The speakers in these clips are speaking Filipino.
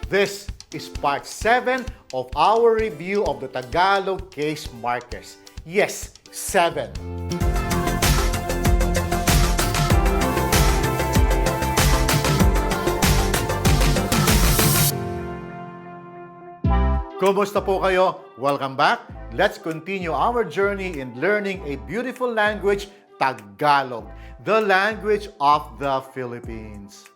This is part 7 of our review of the Tagalog case markers. Yes, 7. Kumusta po kayo? Welcome back. Let's continue our journey in learning a beautiful language, Tagalog, the language of the Philippines.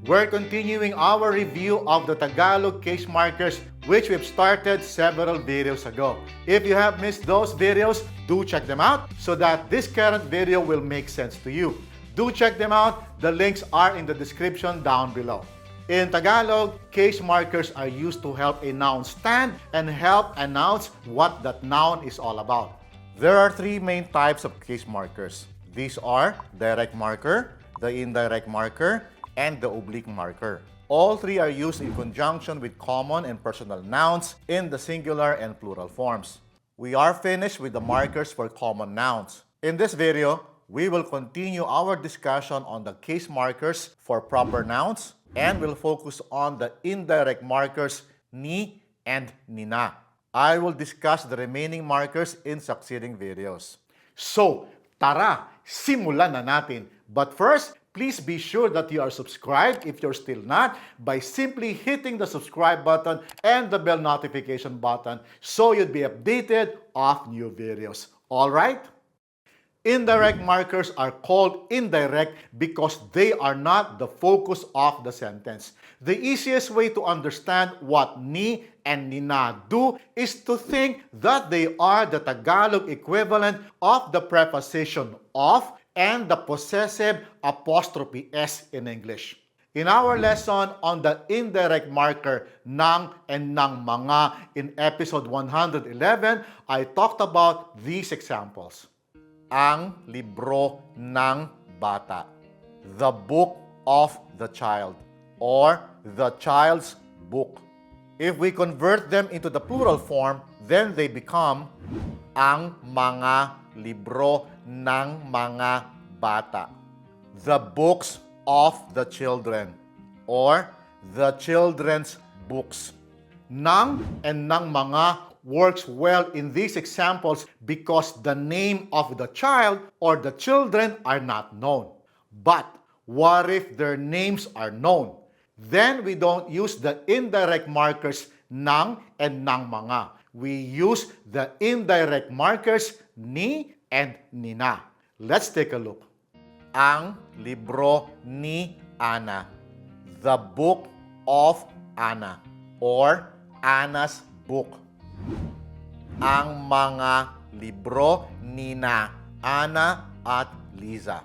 We're continuing our review of the Tagalog case markers, which we've started several videos ago. If you have missed those videos, do check them out so that this current video will make sense to you. Do check them out. The links are in the description down below. In Tagalog, case markers are used to help a noun stand and help announce what that noun is all about. There are 3 main types of case markers. These are direct marker, the indirect marker, and the oblique marker. All 3 are used in conjunction with common and personal nouns in the singular and plural forms. We are finished with the markers for common nouns. In this video, we will continue our discussion on the case markers for proper nouns and will focus on the indirect markers ni and nina. I will discuss the remaining markers in succeeding videos. So, tara, simulan na natin. But first, please be sure that you are subscribed if you're still not by simply hitting the subscribe button and the bell notification button so you'd be updated of new videos. Alright? Indirect markers are called indirect because they are not the focus of the sentence. The easiest way to understand what ni and nina do is to think that they are the Tagalog equivalent of the preposition of and the possessive apostrophe S in English. In our lesson on the indirect marker ng and ng mga in episode 111, I talked about these examples. Ang libro ng bata, the book of the child, or the child's book. If we convert them into the plural form, then they become ang mga libro ng mga bata, the books of the children, or the children's books. Ng and ng mga works well in these examples because the name of the child or the children are not known. But what if their names are known? Then we don't use the indirect markers ng and ng mga. We use the indirect markers ni and nina. Let's take a look. Ang Libro ni Ana, the book of Ana, or Ana's book. Ang mga libro ni Ana at Liza,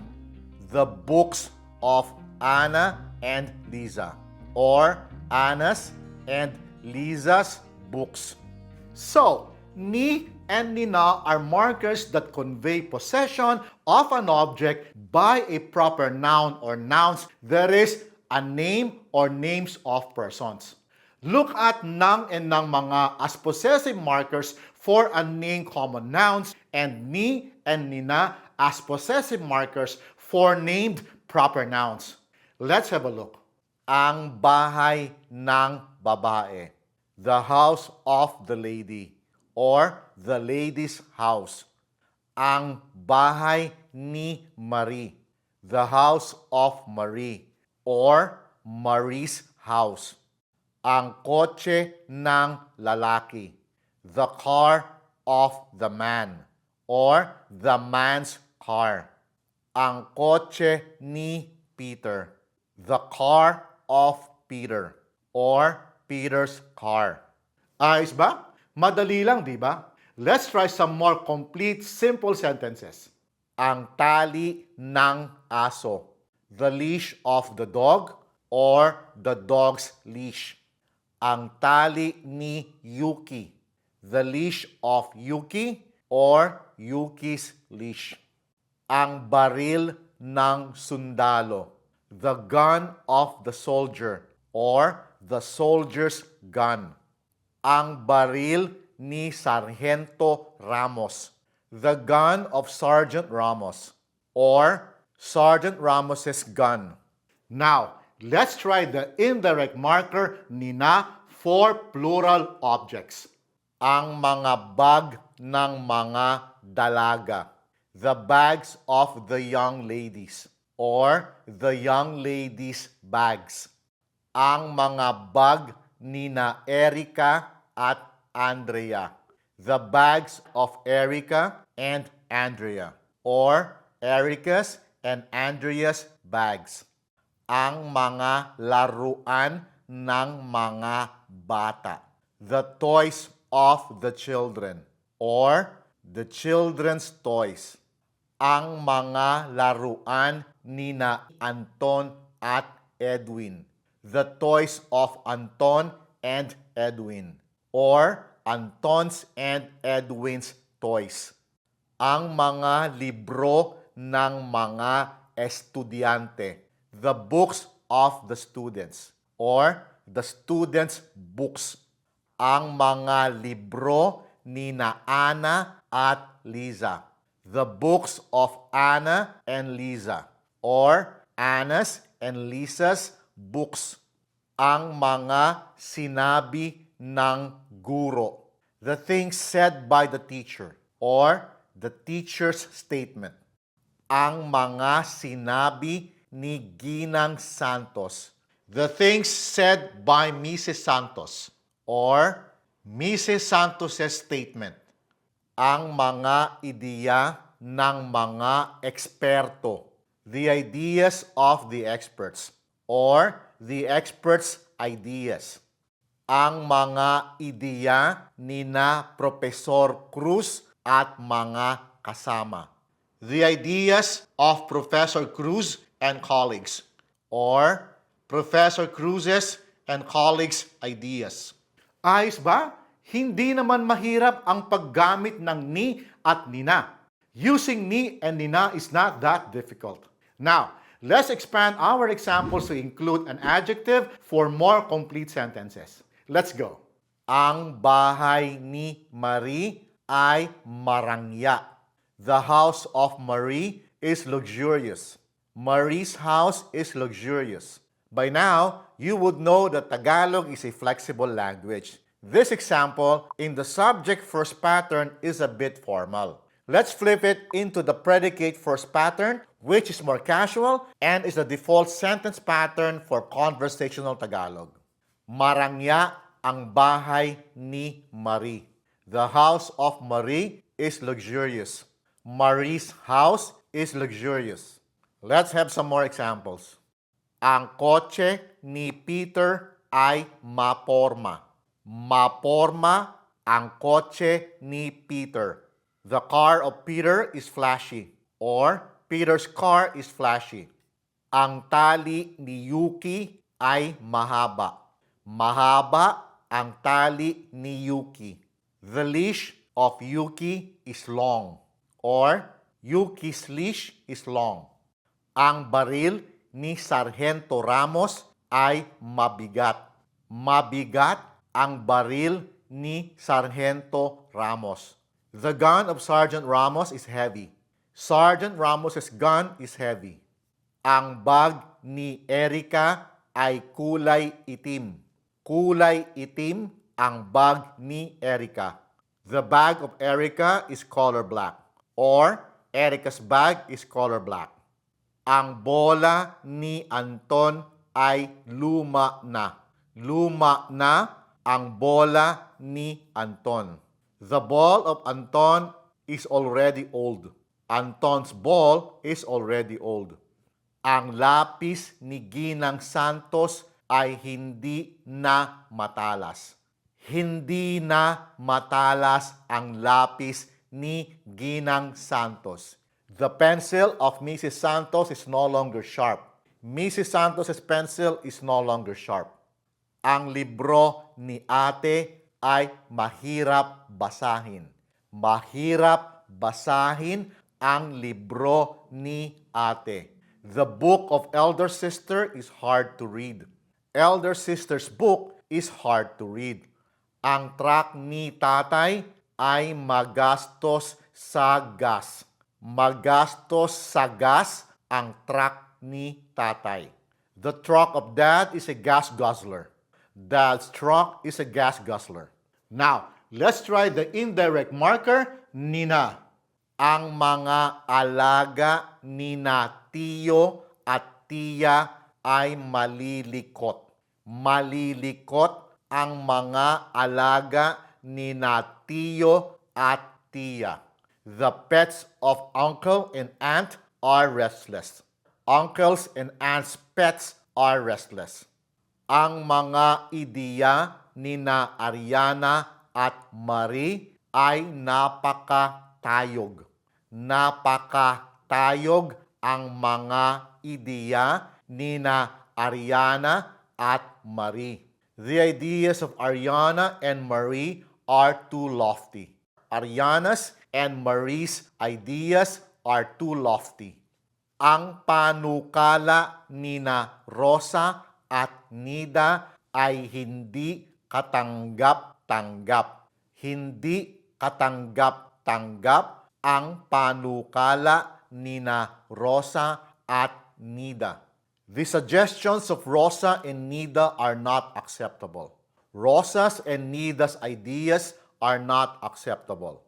the books of Ana and Liza, or Ana's and Liza's books. So, ni and nina are markers that convey possession of an object by a proper noun or nouns. There is a name or names of persons. Look at ng and ng mga as possessive markers for unnamed common nouns and ni and nina as possessive markers for named proper nouns. Let's have a look. Ang bahay ng babae, the house of the lady, or the lady's house. Ang bahay ni Marie, the house of Marie, or Marie's house. Ang kotse ng lalaki, the car of the man, or the man's car. Ang kotse ni Peter, the car of Peter, or Peter's car. Ayos ba? Madali lang, di ba? Let's try some more complete, simple sentences. Ang tali ng aso, the leash of the dog, or the dog's leash. Ang tali ni Yuki, the leash of Yuki, or Yuki's leash. Ang baril ng sundalo, the gun of the soldier, or the soldier's gun. Ang baril ni Sargento Ramos, the gun of Sergeant Ramos, or Sergeant Ramos's gun. Now, Let's try the indirect marker ni na for plural objects. Ang mga bag ng mga dalaga. The bags of the young ladies or the young ladies' bags. Ang mga bag ni na Erica at Andrea. The bags of Erica and Andrea or Erica's and Andrea's bags. Ang mga laruan ng mga bata. The toys of the children or the children's toys. Ang mga laruan ni na Anton at Edwin. The toys of Anton and Edwin or Anton's and Edwin's toys. Ang mga libro ng mga estudyante. The books of the students or the students' books. Ang mga libro ni na Ana at Liza. The books of Anna and Liza or Anna's and Liza's books. Ang mga sinabi ng guro. The things said by the teacher or the teacher's statement. Ang mga sinabi ni Ginang Santos. The things said by Mrs. Santos or Mrs. Santos's statement. Ang mga ideya ng mga eksperto. The ideas of the experts or the experts' ideas. Ang mga ideya ni na Professor Cruz at mga kasama. The ideas of Professor Cruz and colleagues or Professor Cruz's and colleagues' ideas. Ayos ba? Hindi naman mahirap ang paggamit ng ni at nina. Using ni and nina is not that difficult. Now, let's expand our examples to include an adjective for more complete sentences. Let's go. Ang bahay ni Marie ay marangya. The house of Marie is luxurious. Marie's house is luxurious. By now, you would know that Tagalog is a flexible language. This example in the subject first pattern is a bit formal. Let's flip it into the predicate first pattern, which is more casual and is the default sentence pattern for conversational Tagalog. Marangya ang bahay ni Marie. The house of Marie is luxurious. Marie's house is luxurious. Let's have some more examples. Ang kotse ni Peter ay maporma. Maporma ang kotse ni Peter. The car of Peter is flashy or Peter's car is flashy. Ang tali ni Yuki ay mahaba. Mahaba ang tali ni Yuki. The leash of Yuki is long or Yuki's leash is long. Ang baril ni Sargento Ramos ay mabigat. Mabigat ang baril ni Sargento Ramos. The gun of Sergeant Ramos is heavy. Sergeant Ramos's gun is heavy. Ang bag ni Erica ay kulay itim. Kulay itim ang bag ni Erica. The bag of Erica is color black or Erica's bag is color black. Ang bola ni Anton ay luma na. Luma na ang bola ni Anton. The ball of Anton is already old. Anton's ball is already old. Ang lapis ni Ginang Santos ay hindi na matalas. Hindi na matalas ang lapis ni Ginang Santos. The pencil of Mrs. Santos is no longer sharp. Mrs. Santos's pencil is no longer sharp. Ang libro ni ate ay mahirap basahin. Mahirap basahin ang libro ni ate. The book of elder sister is hard to read. Elder sister's book is hard to read. Ang truck ni tatay ay magastos sa gas. Magastos sa gas ang truck ni tatay. The truck of Dad is a gas guzzler. Dad's truck is a gas guzzler. Now, let's try the indirect marker, Nina. Ang mga alaga ni na Tiyo at Tiya ay malilikot. Malilikot ang mga alaga ni na Tiyo at Tiya. The pets of uncle and aunt are restless. Uncles and aunts' pets are restless. Ang mga ideya ni na Ariana at Marie ay napakatayog. Napakatayog ang mga ideya ni na Ariana at Marie. The ideas of Ariana and Marie are too lofty. Ariana's and Marie's ideas are too lofty. Ang panukala ni na Rosa at Nida ay hindi katanggap-tanggap. Hindi katanggap-tanggap ang panukala ni na Rosa at Nida. The suggestions of Rosa and Nida are not acceptable. Rosa's and Nida's ideas are not acceptable.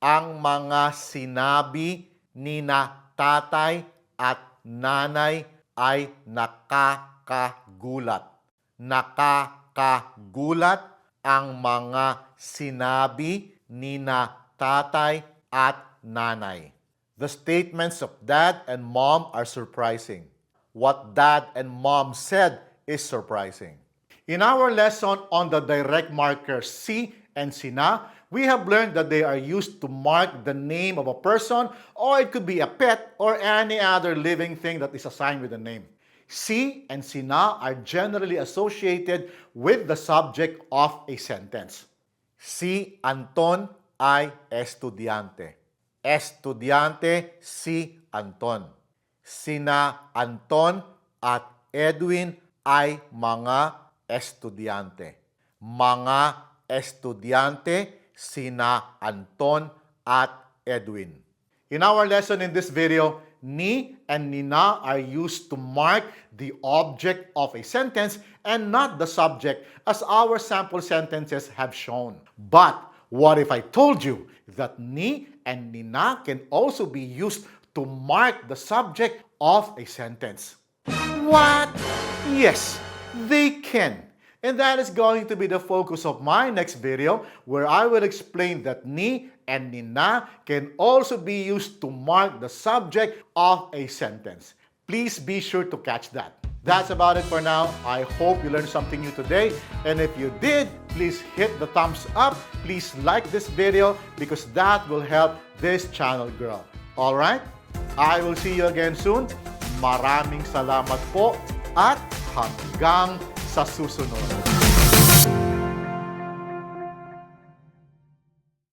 Ang mga sinabi ni na tatay at nanay ay nakakagulat. Nakakagulat ang mga sinabi ni na tatay at nanay. The statements of Dad and Mom are surprising. What Dad and Mom said is surprising. In our lesson on the direct markers SI and SINA, we have learned that they are used to mark the name of a person, or it could be a pet or any other living thing that is assigned with a name. SI and SINA are generally associated with the subject of a sentence. Si Anton ay estudyante. Estudyante si Anton. Sina Anton at Edwin ay mga estudyante. Mga estudyante sina Anton at Edwin. In our lesson in this video, ni and nina are used to mark the object of a sentence and not the subject, as our sample sentences have shown. But what if I told you that ni and nina can also be used to mark the subject of a sentence? What? Yes, they can. And that is going to be the focus of my next video, where I will explain that ni and nina can also be used to mark the subject of a sentence. Please be sure to catch that. That's about it for now. I hope you learned something new today. And if you did, please hit the thumbs up. Please like this video because that will help this channel grow. Alright? I will see you again soon. Maraming salamat po at hanggang sa susunod.